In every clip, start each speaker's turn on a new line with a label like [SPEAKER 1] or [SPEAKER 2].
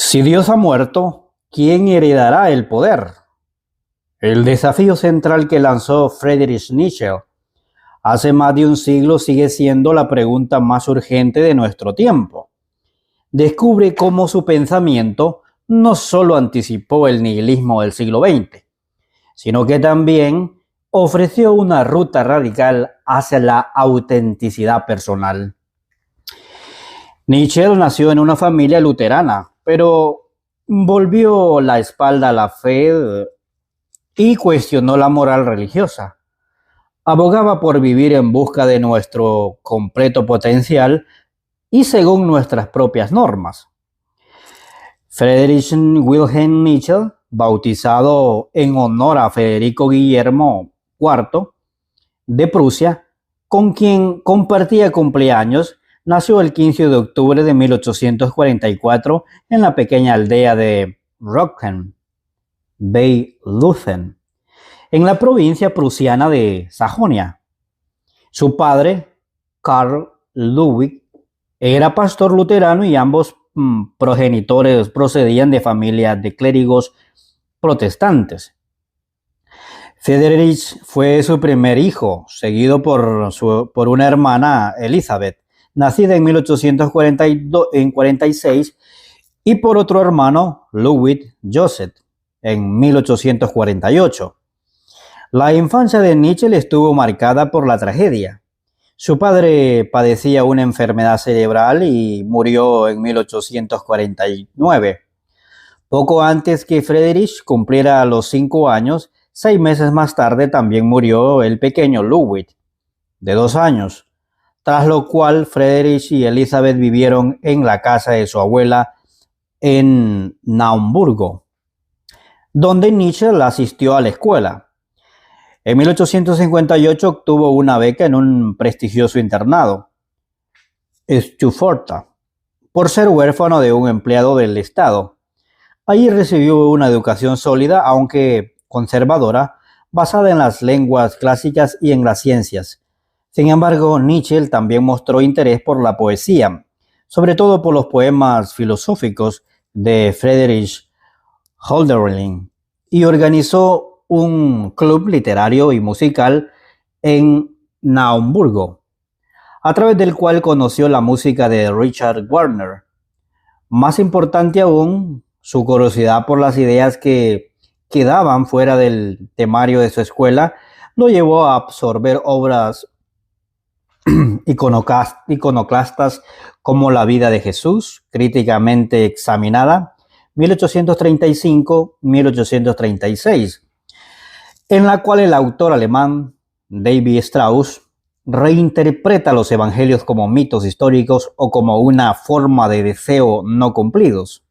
[SPEAKER 1] Si Dios ha muerto, ¿quién heredará el poder? El desafío central que lanzó Friedrich Nietzsche hace más de un siglo sigue siendo la pregunta más urgente de nuestro tiempo. Descubre cómo su pensamiento no solo anticipó el nihilismo del siglo XX, sino que también ofreció una ruta radical hacia la autenticidad personal. Nietzsche nació en una familia luterana, pero volvió la espalda a la fe y cuestionó la moral religiosa. Abogaba por vivir en busca de nuestro completo potencial y según nuestras propias normas. Friedrich Wilhelm Nietzsche, bautizado en honor a Federico Guillermo IV de Prusia, con quien compartía cumpleaños, nació el 15 de octubre de 1844 en la pequeña aldea de Rocken bei Lützen, en la provincia prusiana de Sajonia. Su padre, Karl Ludwig, era pastor luterano y ambos progenitores procedían de familias de clérigos protestantes. Friedrich fue su primer hijo, seguido por una hermana, Elizabeth, nacida en 1846, y por otro hermano, Ludwig Joseph, en 1848. La infancia de Nietzsche estuvo marcada por la tragedia. Su padre padecía una enfermedad cerebral y murió en 1849. Poco antes que Friedrich cumpliera los 5 años, 6 meses más tarde también murió el pequeño Ludwig, de 2 años, tras lo cual Friedrich y Elizabeth vivieron en la casa de su abuela en Naumburgo, donde Nietzsche asistió a la escuela. En 1858 obtuvo una beca en un prestigioso internado, Stuttgart, por ser huérfano de un empleado del Estado. Allí recibió una educación sólida, aunque conservadora, basada en las lenguas clásicas y en las ciencias. Sin embargo, Nietzsche también mostró interés por la poesía, sobre todo por los poemas filosóficos de Friedrich Hölderlin, y organizó un club literario y musical en Naumburgo, a través del cual conoció la música de Richard Wagner. Más importante aún, su curiosidad por las ideas que quedaban fuera del temario de su escuela lo llevó a absorber obras iconoclastas como La vida de Jesús, críticamente examinada, 1835-1836, en la cual el autor alemán David Strauss reinterpreta los evangelios como mitos históricos o como una forma de deseo no cumplidos.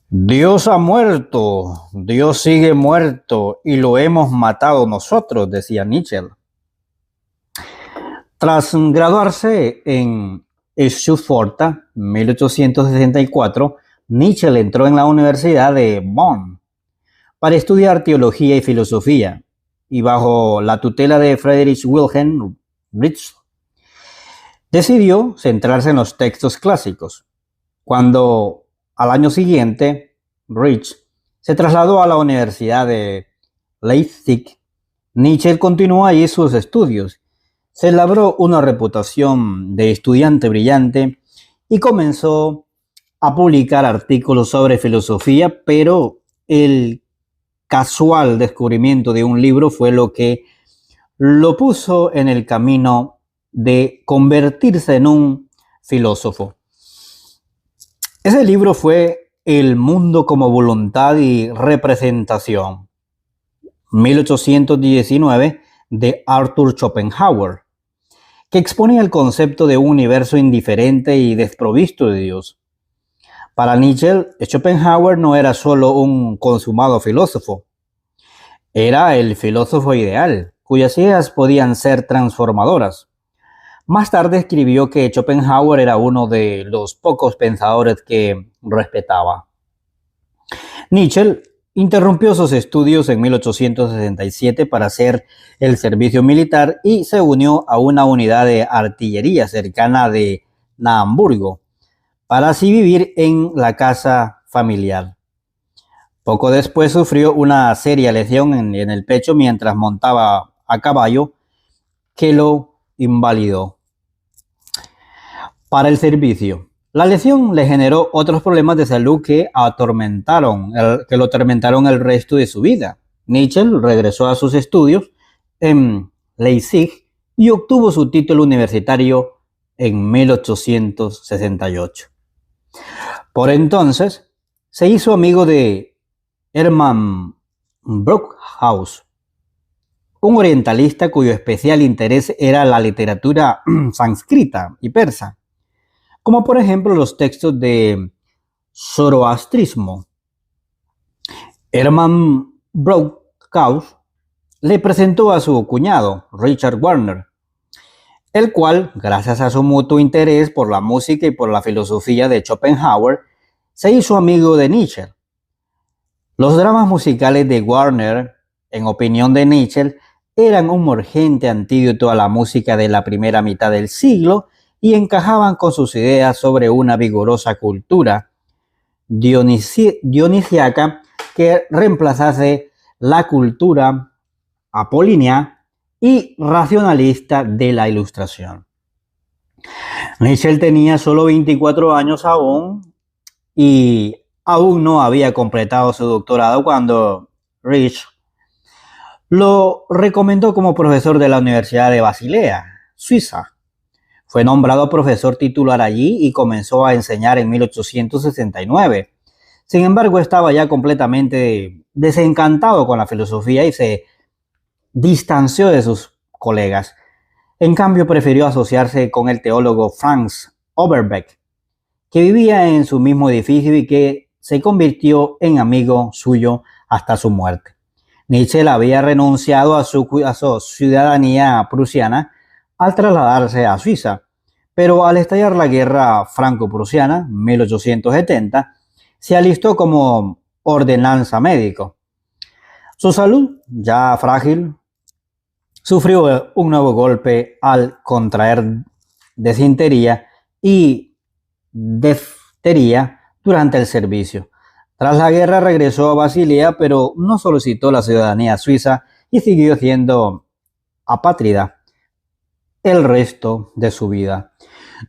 [SPEAKER 1] Dios ha muerto, Dios sigue muerto y lo hemos matado nosotros, decía Nietzsche. Tras graduarse en Stuttgart, 1864, Nietzsche entró en la Universidad de Bonn para estudiar teología y filosofía, y bajo la tutela de Friedrich Wilhelm Nietzsche, decidió centrarse en los textos clásicos. Cuando al año siguiente, Nietzsche se trasladó a la Universidad de Leipzig, Nietzsche continuó allí sus estudios. Se labró una reputación de estudiante brillante y comenzó a publicar artículos sobre filosofía, pero el casual descubrimiento de un libro fue lo que lo puso en el camino de convertirse en un filósofo. Ese libro fue El mundo como voluntad y representación, 1819, de Arthur Schopenhauer, que exponía el concepto de un universo indiferente y desprovisto de Dios. Para Nietzsche, Schopenhauer no era solo un consumado filósofo, era el filósofo ideal, cuyas ideas podían ser transformadoras. Más tarde escribió que Schopenhauer era uno de los pocos pensadores que respetaba. Nietzsche interrumpió sus estudios en 1867 para hacer el servicio militar y se unió a una unidad de artillería cercana de Naumburgo para así vivir en la casa familiar. Poco después sufrió una seria lesión en el pecho mientras montaba a caballo que lo invalidó para el servicio. La lesión le generó otros problemas de salud que lo atormentaron el resto de su vida. Nietzsche regresó a sus estudios en Leipzig y obtuvo su título universitario en 1868. Por entonces, se hizo amigo de Hermann Brockhaus, un orientalista cuyo especial interés era la literatura sánscrita y persa, como por ejemplo los textos de zoroastrismo. Hermann Brockhaus le presentó a su cuñado, Richard Wagner, el cual, gracias a su mutuo interés por la música y por la filosofía de Schopenhauer, se hizo amigo de Nietzsche. Los dramas musicales de Wagner, en opinión de Nietzsche, eran un urgente antídoto a la música de la primera mitad del siglo y encajaban con sus ideas sobre una vigorosa cultura dionisiaca que reemplazase la cultura apolínea y racionalista de la Ilustración. Nietzsche tenía solo 24 años y aún no había completado su doctorado cuando Rich lo recomendó como profesor de la Universidad de Basilea, Suiza. Fue nombrado profesor titular allí y comenzó a enseñar en 1869. Sin embargo, estaba ya completamente desencantado con la filosofía y se distanció de sus colegas. En cambio, prefirió asociarse con el teólogo Franz Overbeck, que vivía en su mismo edificio y que se convirtió en amigo suyo hasta su muerte. Nietzsche había renunciado a su ciudadanía prusiana al trasladarse a Suiza, pero al estallar la guerra franco-prusiana, 1870, se alistó como ordenanza médico. Su salud, ya frágil, sufrió un nuevo golpe al contraer disentería y difteria durante el servicio. Tras la guerra regresó a Basilea, pero no solicitó la ciudadanía suiza y siguió siendo apátrida el resto de su vida.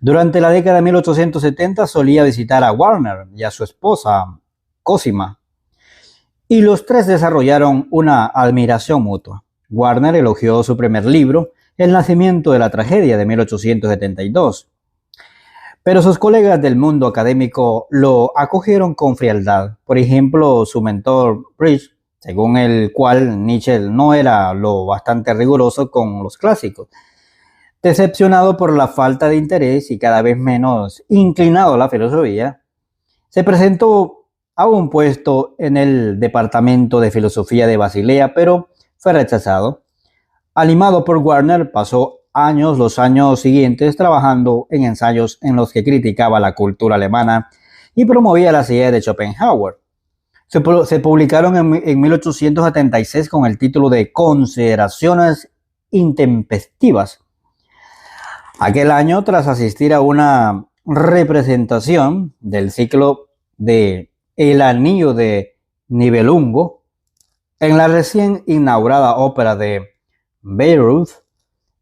[SPEAKER 1] Durante la década de 1870 solía visitar a Wagner y a su esposa, Cosima, y los tres desarrollaron una admiración mutua. Wagner elogió su primer libro, El nacimiento de la tragedia, de 1872. Pero sus colegas del mundo académico lo acogieron con frialdad. Por ejemplo, su mentor Rich, según el cual Nietzsche no era lo bastante riguroso con los clásicos. Decepcionado por la falta de interés y cada vez menos inclinado a la filosofía, se presentó a un puesto en el Departamento de Filosofía de Basilea, pero fue rechazado. Animado por Wagner, pasó los años siguientes trabajando en ensayos en los que criticaba la cultura alemana y promovía las ideas de Schopenhauer. Se publicaron en 1876 con el título de Consideraciones intempestivas. Aquel año, tras asistir a una representación del ciclo de El Anillo de Nibelungo en la recién inaugurada ópera de Bayreuth,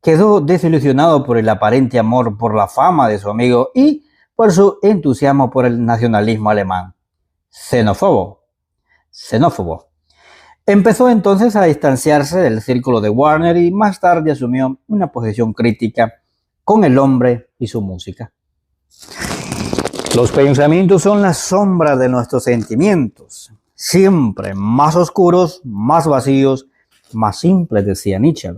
[SPEAKER 1] quedó desilusionado por el aparente amor por la fama de su amigo y por su entusiasmo por el nacionalismo alemán. Xenófobo. Empezó entonces a distanciarse del círculo de Wagner y más tarde asumió una posición crítica con el hombre y su música. Los pensamientos son la sombra de nuestros sentimientos, siempre más oscuros, más vacíos, más simples, decía Nietzsche.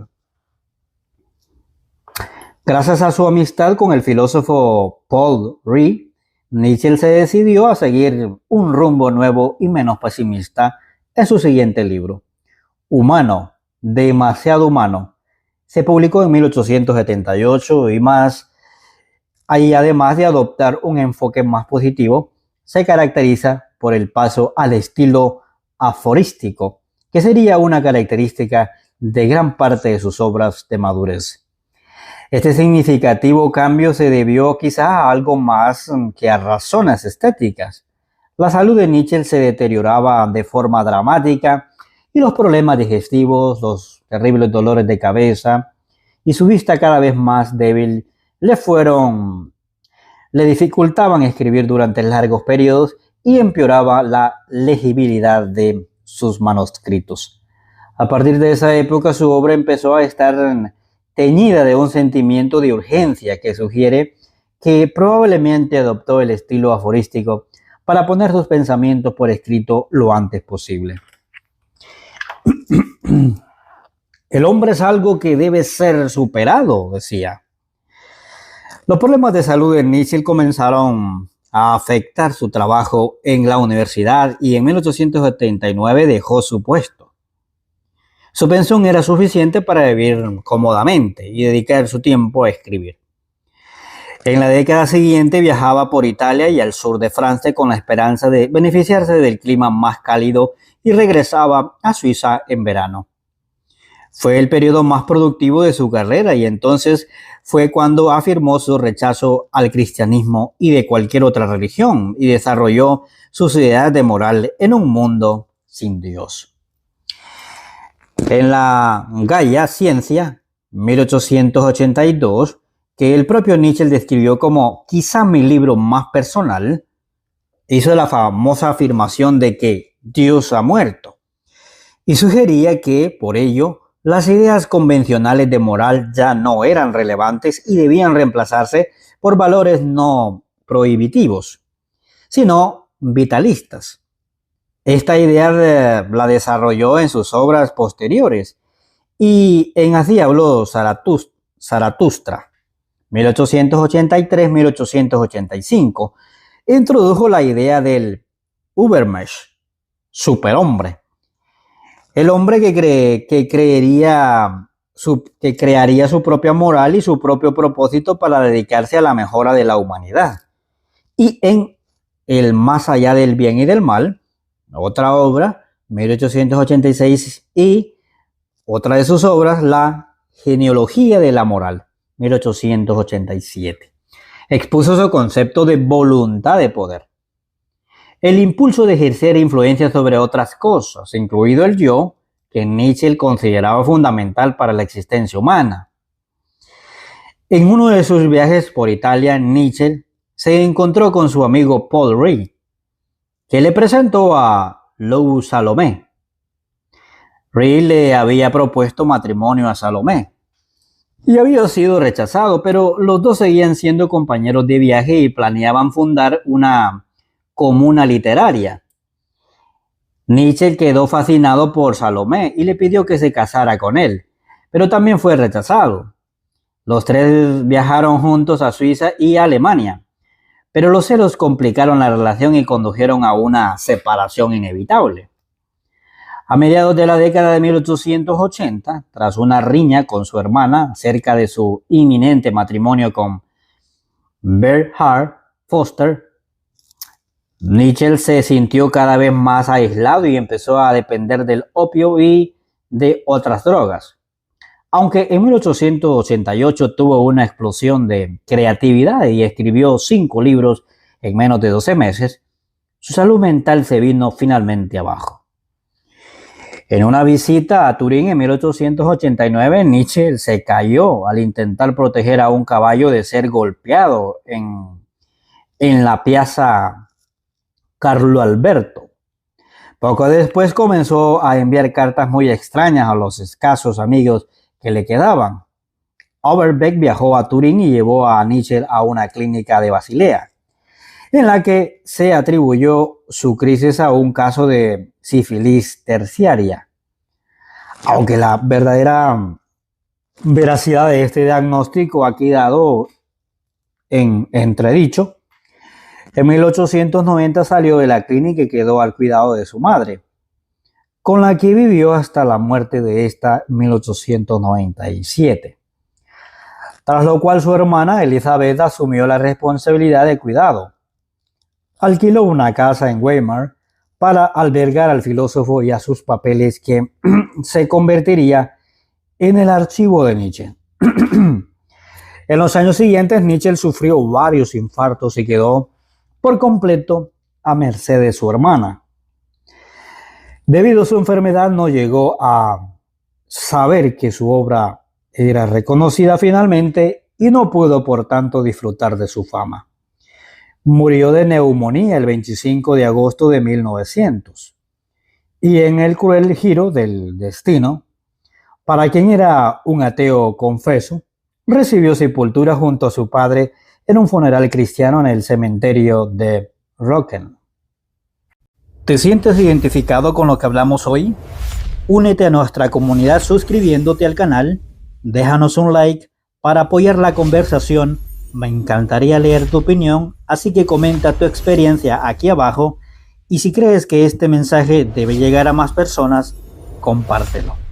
[SPEAKER 1] Gracias a su amistad con el filósofo Paul Ricoeur, Nietzsche se decidió a seguir un rumbo nuevo y menos pesimista en su siguiente libro, Humano, demasiado humano. Se publicó en 1878 y además de adoptar un enfoque más positivo, se caracteriza por el paso al estilo aforístico, que sería una característica de gran parte de sus obras de madurez. Este significativo cambio se debió quizá a algo más que a razones estéticas. La salud de Nietzsche se deterioraba de forma dramática y los problemas digestivos, los terribles dolores de cabeza y su vista cada vez más débil le dificultaban escribir durante largos periodos y empeoraba la legibilidad de sus manuscritos. A partir de esa época su obra empezó a estar teñida de un sentimiento de urgencia que sugiere que probablemente adoptó el estilo aforístico para poner sus pensamientos por escrito lo antes posible. El hombre es algo que debe ser superado, decía. Los problemas de salud de Nietzsche comenzaron a afectar su trabajo en la universidad y en 1879 dejó su puesto. Su pensión era suficiente para vivir cómodamente y dedicar su tiempo a escribir. En la década siguiente viajaba por Italia y al sur de Francia con la esperanza de beneficiarse del clima más cálido y regresaba a Suiza en verano. Fue el periodo más productivo de su carrera y entonces fue cuando afirmó su rechazo al cristianismo y de cualquier otra religión y desarrolló sus ideas de moral en un mundo sin Dios. En la Gaia Ciencia, 1882, que el propio Nietzsche describió como quizá mi libro más personal, hizo la famosa afirmación de que Dios ha muerto y sugería que, por ello, las ideas convencionales de moral ya no eran relevantes y debían reemplazarse por valores no prohibitivos, sino vitalistas. Esta idea la desarrolló en sus obras posteriores y en Así habló Zaratustra, 1883-1885, introdujo la idea del Übermensch, superhombre. El hombre que crearía su propia moral y su propio propósito para dedicarse a la mejora de la humanidad. Y en El más allá del bien y del mal, otra obra, 1886, y otra de sus obras, La genealogía de la moral, 1887. Expuso su concepto de voluntad de poder. El impulso de ejercer influencia sobre otras cosas, incluido el yo, que Nietzsche consideraba fundamental para la existencia humana. En uno de sus viajes por Italia, Nietzsche se encontró con su amigo Paul Reed, que le presentó a Lou Salomé. Reed le había propuesto matrimonio a Salomé y había sido rechazado, pero los dos seguían siendo compañeros de viaje y planeaban fundar una comuna literaria. Nietzsche quedó fascinado por Salomé y le pidió que se casara con él, pero también fue rechazado. Los tres viajaron juntos a Suiza y a Alemania, pero los celos complicaron la relación y condujeron a una separación inevitable. A mediados de la década de 1880, tras una riña con su hermana acerca de su inminente matrimonio con Bernhard Foster, Nietzsche se sintió cada vez más aislado y empezó a depender del opio y de otras drogas. Aunque en 1888 tuvo una explosión de creatividad y escribió 5 libros en menos de 12 meses, su salud mental se vino finalmente abajo. En una visita a Turín en 1889, Nietzsche se cayó al intentar proteger a un caballo de ser golpeado en la Piazza Carlo Alberto. Poco después comenzó a enviar cartas muy extrañas a los escasos amigos que le quedaban. Overbeck viajó a Turín y llevó a Nietzsche a una clínica de Basilea, en la que se atribuyó su crisis a un caso de sífilis terciaria. Aunque la verdadera veracidad de este diagnóstico ha quedado en entredicho, en 1890 salió de la clínica y quedó al cuidado de su madre, con la que vivió hasta la muerte de esta en 1897. Tras lo cual su hermana Elizabeth asumió la responsabilidad de cuidado. Alquiló una casa en Weimar para albergar al filósofo y a sus papeles que se convertiría en el archivo de Nietzsche. En los años siguientes, Nichelle sufrió varios infartos y quedó por completo a merced de su hermana. Debido a su enfermedad, no llegó a saber que su obra era reconocida finalmente y no pudo, por tanto, disfrutar de su fama. Murió de neumonía el 25 de agosto de 1900. Y en el cruel giro del destino, para quien era un ateo confeso, recibió sepultura junto a su padre en un funeral cristiano en el cementerio de Rocken. ¿Te sientes identificado con lo que hablamos hoy? Únete a nuestra comunidad suscribiéndote al canal, déjanos un like para apoyar la conversación. Me encantaría leer tu opinión, así que comenta tu experiencia aquí abajo y si crees que este mensaje debe llegar a más personas, compártelo.